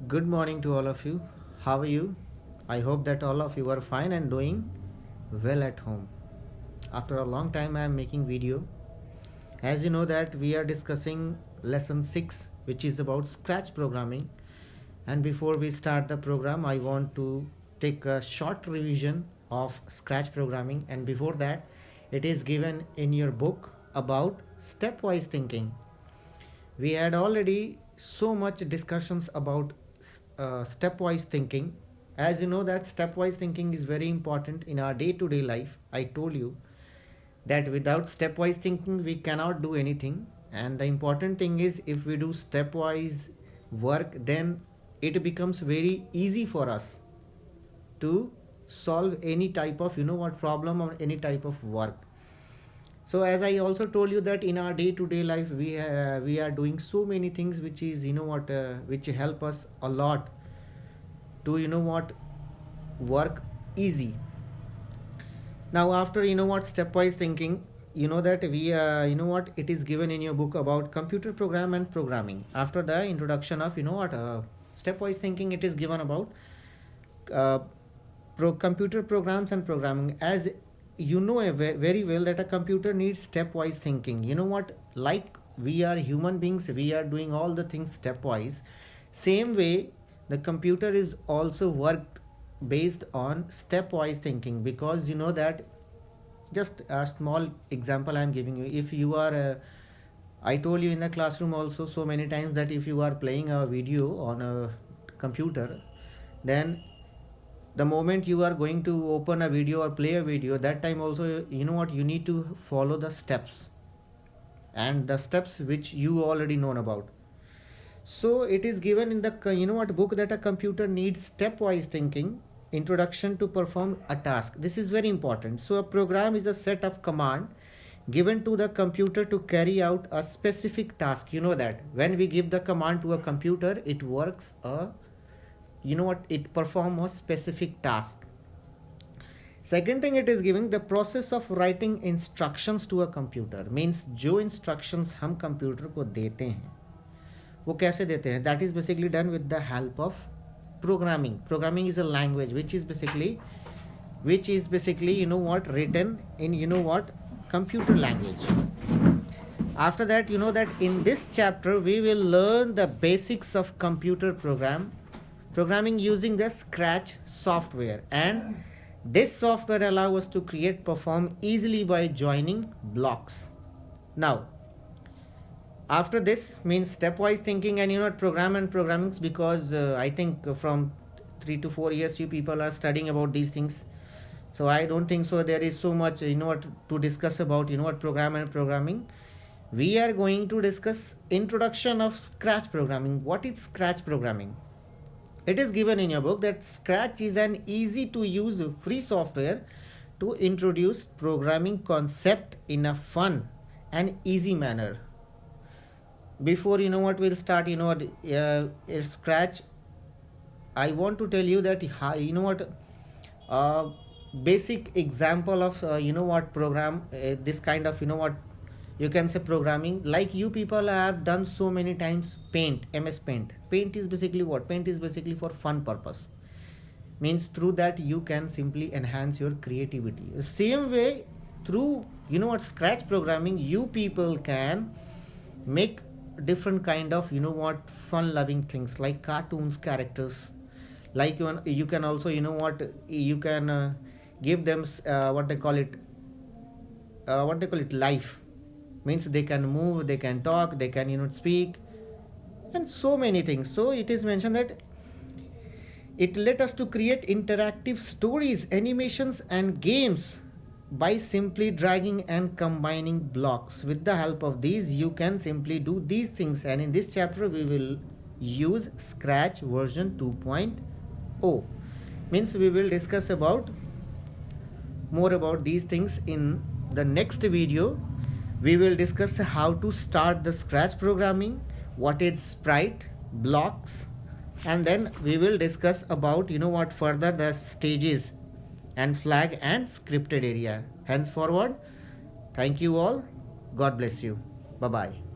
Good morning to all of you. How are you? I hope that all of you are fine and doing well at home. After a long time I am making video. As you know that we are discussing lesson 6 which is about scratch programming, and before we start the program I want to take a short revision of scratch programming, and before that it is given in your book about stepwise thinking. We had already so much discussions about stepwise thinking. As you know that stepwise thinking is very important in our day-to-day life. I told you that without stepwise thinking we cannot do anything, and the important thing is if we do stepwise work, then it becomes very easy for us to solve any type of problem or any type of work. So as I also told you that in our day to day life we are doing so many things which is which help us a lot to work easy. Now after stepwise thinking, you know that we it is given in your book about computer program and programming. After the introduction of stepwise thinking, it is given about uh, computer programs and programming. As you know very well that a computer needs stepwise thinking. Like we are human beings, we are doing all the things stepwise. Same way the computer is also worked based on stepwise thinking, because you know that, just a small example I am giving you. If you are I told you in the classroom also so many times that if you are playing a video on a computer, then the moment you are going to open a video or play a video, that time also you need to follow the steps, and the steps which you already known about. So it is given in the book that a computer needs stepwise thinking introduction to perform a task. This is very important. So a program is a set of command given to the computer to carry out a specific task. You know that when we give the command to a computer, it works it perform a specific task. Second thing, it is giving the process of writing instructions to a computer, means जो instructions हम computer को देते हैं वो कैसे देते हैं, that is basically done with the help of programming. Programming is a language which is basically written in computer language. After that, that in this chapter we will learn the basics of computer programming using the Scratch software, and this software allows us to perform easily by joining blocks. Now after this means stepwise thinking and program and programming, because I think from 3 to 4 years you people are studying about these things, so I don't think so there is so much to discuss about program and programming. We are going to discuss introduction of Scratch programming. What is Scratch programming? It is given in your book that Scratch is an easy to use free software to introduce programming concept in a fun and easy manner. Before we'll start Scratch, I want to tell you that basic example of program, this kind of you can say programming, like you people have done so many times paint, MS Paint. Paint is basically what? Paint is basically for fun purpose, means through that you can simply enhance your creativity. The same way through Scratch programming, you people can make different kind of fun loving things like cartoons, characters, like you can also you can give them what they call it life, means they can move, they can talk, they can speak, and so many things. So it is mentioned that it let us to create interactive stories, animations and games by simply dragging and combining blocks. With the help of these you can simply do these things, and in this chapter we will use Scratch version 2.0. means we will discuss about more about these things in the next video. We will discuss how to start the Scratch programming, what is sprite, blocks, and then we will discuss about further the stages and flag and scripted area. Henceforward, thank you all. God bless you. Bye bye.